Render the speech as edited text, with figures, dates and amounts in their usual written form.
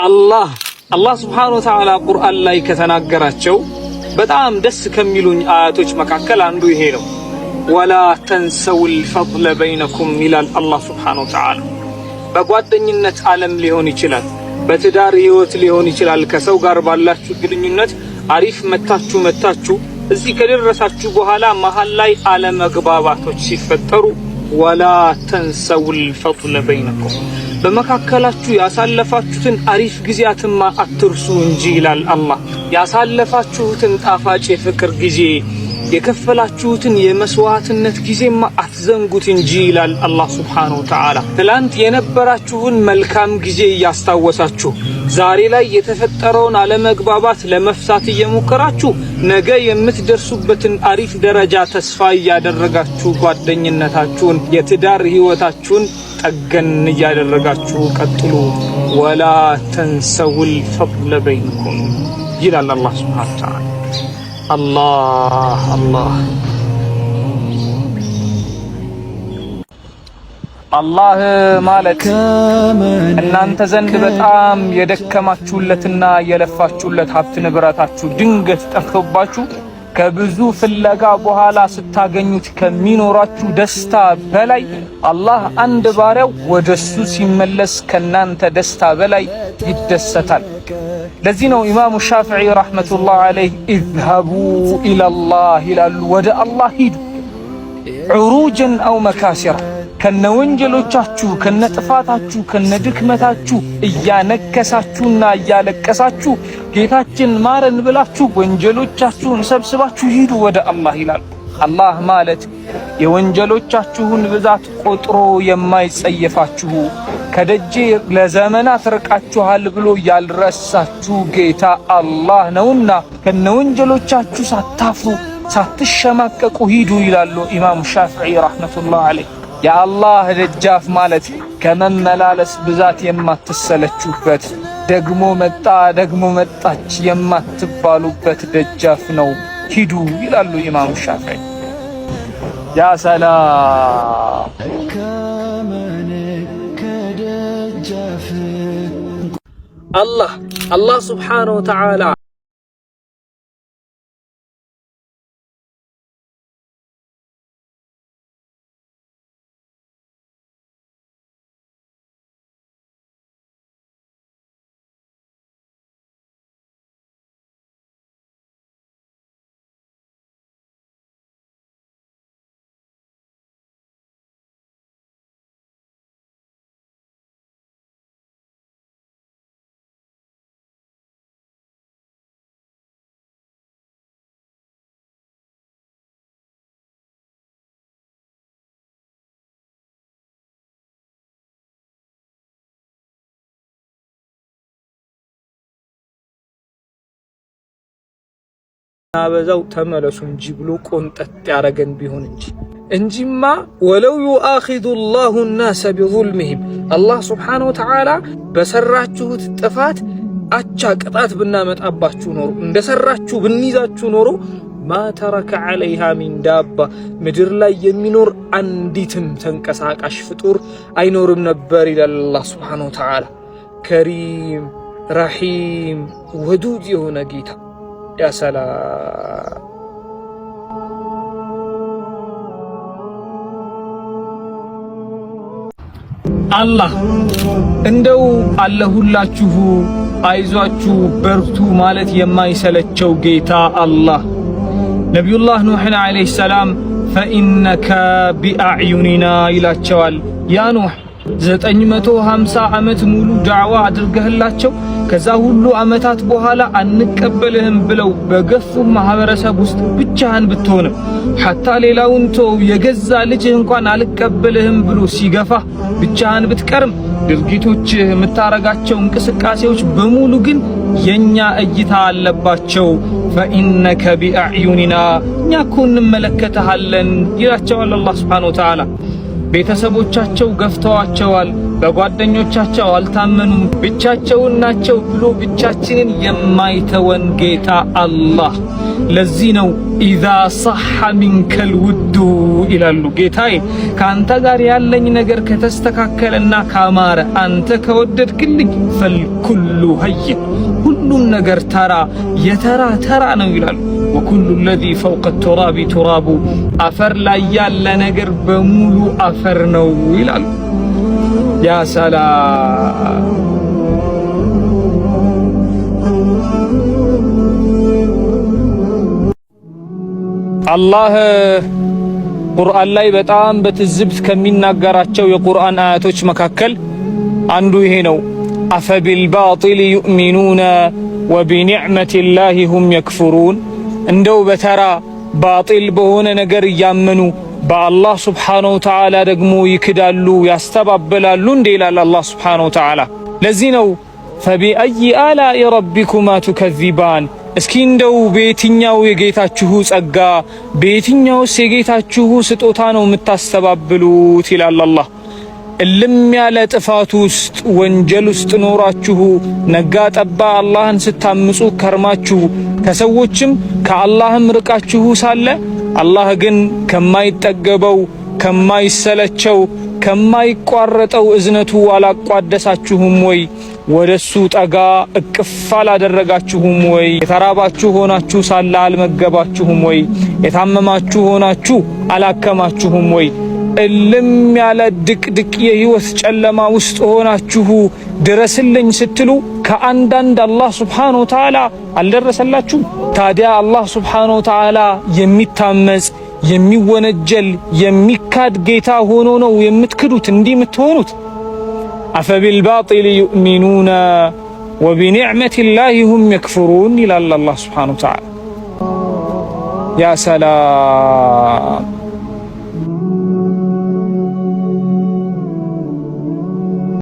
አላህ ሱብሓነሁ ወተዓላ ቁርአን ላይ ከተናገራቸው በጣም ደስ ከሚሉኝ አያቶች መካከል አንዱ ይሄ ነው። ወላ ተንሰውል ፈድለ በይነኩም ይላል አላህ ሱብሓነሁ ወተዓላ። በጓደኝነት ዓለም ሊሆን ይችላል፣ በትዳር ህይወት ሊሆን ይችላል። ከሰው ጋር ባላችሁ ግንኙነት አሪፍ መታችሁ እዚህ ከደረሳችሁ በኋላ መሃል ላይ አለመግባባቶች ሲፈጠሩ ወላ ተንሰውል ፈድለ በይነኩም በመካከላችሁ ያሳለፋችሁትን አሪፍ ጊዜያትማ አትርሱ እንጂ ይላል አላህ። ያሳለፋችሁትን ጣፋጭ የፍቅር ጊዜ የከፈላችሁትን የመስዋዕትነት ጊዜማ አትዘንጉት እንጂ ይላል አላህ ሱብሓነሁ ወተዓላ። ትላንት የነበራችሁን መልካም ጊዜ እያስታወሳችሁ ዛሬ ላይ የተፈጠረውን አለመግባባት ለመፍታት እየሞከራችሁ ነገ የምትደርሱበትን አሪፍ ደረጃ ተስፋ እያደረጋችሁ ጓደኝነታችሁን የትዳር ህይወታችሁን ጠገን እያደረጋችሁ ቀጥሉ። ወላ ተንሰውል ፈድለ በይነኩም ይላል አላህ ሱብሓነሁ ወተዓላ። አላህ ማለት እናንተ ዘንድ በጣም የደከማችሁለትና የለፋችሁለት ሀብት ንብረታችሁ ድንገት ጠፍቶባችሁ ከብዙ ፍለጋ በኋላ ስታገኙት ከሚኖራችሁ ደስታ በላይ አላህ አንድ ባሪያው ወደሱ ሲመለስ ከናንተ ደስታ በላይ ይደሰታል። ለዚህ ነው ኢማሙ ሻፊዒ ረሕመቱላህ ዐለይህ ኢዝሀቡ ኢለላህ ይላሉ፣ ወደ አላህ ሂዱ። ዑሩጀን አው መካሲራ ከነወንጀሎቻችሁ ከነጥፋታችሁ ከነድክመታችሁ እያነከሳችሁና እያለቀሳችሁ ጌታችን ማረን ብላችሁ ወንጀሎቻችሁን ሰብስባችሁ ሂዱ ወደ አላህ ይላል። አላህ ማለት የወንጀሎቻችሁን ብዛት ቆጥሮ የማይጸየፋችሁ ከደጄ ለዘመናት ርቃችኋል ብሎ ያልረሳችሁ ጌታ አላህ ነውና ከነወንጀሎቻችሁ ሳታፍሩ ሳትሸማቀቁ ሂዱ ይላሉ ኢማሙ ሻፊዒ ረሕመቱላህ ዐለይህ። የአላህ ደጃፍ ማለት ከመመላለስ ብዛት የማትሰለቹበት ደግሞ መጣ ደግሞ መጣች የማትባሉበት ደጃፍ ነው፣ ሂዱ ይላሉ ኢማሙ ሻፊዒ። ያ ሰላም አላህ ሱብሓነሁ ወተዓላ አበዛው ተመለሱ እንጂ ብሎ ቆንጠጥ ያረገን ቢሆን እንጂማ ወለው يؤاخذ الله الناس بظلمهم አላህ ሱብሓነሁ ወተዓላ በሰራችሁት ጥፋት አቻ ቅጣት ብናመጣባችሁ ኖሮ እንደሰራችሁ ብንይዛችሁ ኖሮ ማ ተረከ عليها من دابة ምድር ላይ የሚኖር አንዲትም ተንቀሳቃሽ ፍጡር አይኖርም ነበር ይላል አላህ ሱብሓነሁ ወተዓላ። ከሪም ረሂም ወዱድ የሆነ ጌታ ያ ሰላም አላህ እንደው አለሁላችሁ አይዟችሁ በርቱ ማለት የማይሰለቸው ጌታ አላህ ነቢዩላህ ኑህን ዐለይሂ ሰላም ፈኢነከ ቢአዕዩኒና ይላቸዋል። ያ ኑህ 950 ዓመት ሙሉ ዳዕዋ አድርገህላቸው ከዛ ሁሉ ዓመታት በኋላ አንቀበልህም ብለው በገፉ ማህበረሰብ ውስጥ ብቻህን ብትሆንም ሐታ ሌላውን ተው የገዛ ልጅህ እንኳን አልቀበልህም ብሎ ሲገፋ ብቻህን ብትቀርም ድርጊቶችህ የምታረጋቸው እንቅስቃሴዎች በሙሉ ግን የኛ እይታ አለባቸው። ፈኢነከ ቢአዕዩኒና እኛ እኮ እንመለከተሃለን ይላቸዋል አላህ ሱብሓነሁ ወተዓላ። ቤተሰቦቻቸው ገፍተዋቸዋል፣ በጓደኞቻቸው አልታመኑም፣ ብቻቸውን ናቸው ብሎ ብቻችንን የማይተወን ጌታ አላህ። ለዚህ ነው ኢዛ ሰሐ ሚንከል ውዱ ይላሉ። ጌታዬ ካንተ ጋር ያለኝ ነገር ከተስተካከለና ካማረ አንተ ከወደድክልኝ ፈልኩሉ ሀይን ሁሉም ነገር ተራ የተራ ተራ ነው ይላሉ። ወኩሉ ለዚ ፈውቀ ቱራቢ ቱራቡ አፈር ላይ ያለ ነገር በሙሉ አፈር ነው ይላሉ። ያ ሰላም አላህ ቁርአን ላይ በጣም በትዝብት ከሚናገራቸው የቁርአን አያቶች መካከል አንዱ ይሄ ነው። አፈቢልባጢል ዩእሚኑነ ወቢኒዕመቲላሂ ሁም የክፉሩን። እንደው በተራ ባጢል በሆነ ነገር እያመኑ በአላህ ስብሓነሁ ወተዓላ ደግሞ ይክዳሉ ያስተባበላሉ እንዴ ይላል አላህ ስብሓነሁ ወተዓላ። ለዚህ ነው ፈቢአይ አላኢ ረቢኩማ ቱከዚባን። እስኪ እንደው በየትኛው የጌታችሁ ጸጋ በየትኛውስ የጌታችሁ ስጦታ ነው የምታስተባብሉት ይላል አላህ። እልም ያለ ጥፋት ውስጥ ወንጀል ውስጥ ኖራችሁ ነጋ ጠባ አላህን ስታምፁ ከርማችሁ ከሰዎችም ከአላህም ርቃችሁ ሳለ አላህ ግን ከማይጠገበው ከማይሰለቸው ከማይቋረጠው እዝነቱ አላቋደሳችሁም ወይ? ወደሱ ጠጋ እቅፍ አላደረጋችሁም ወይ? የተራባችሁ ሆናችሁ ሳለ አልመገባችሁም ወይ? የታመማችሁ ሆናችሁ አላከማችሁም ወይ? እልም ያለ ድቅድቅ የህይወት ጨለማ ውስጥ ሆናችሁ ድረስልኝ ስትሉ ከአንዳንድ አላህ ሱብሓነሁ ወተዓላ አልደረሰላችሁም? ታዲያ አላህ ሱብሓነሁ ወተዓላ የሚታመጽ የሚወነጀል የሚካድ ጌታ ሆኖ ነው የምትክዱት እንዲህ የምትሆኑት? አፈቢልባጢል ዩእሚኑነ ወቢኒዕመቲላሂ ሁም የክፍሩን ይላል አላህ ሱብሓነሁ ወተዓላ። ያ ሰላም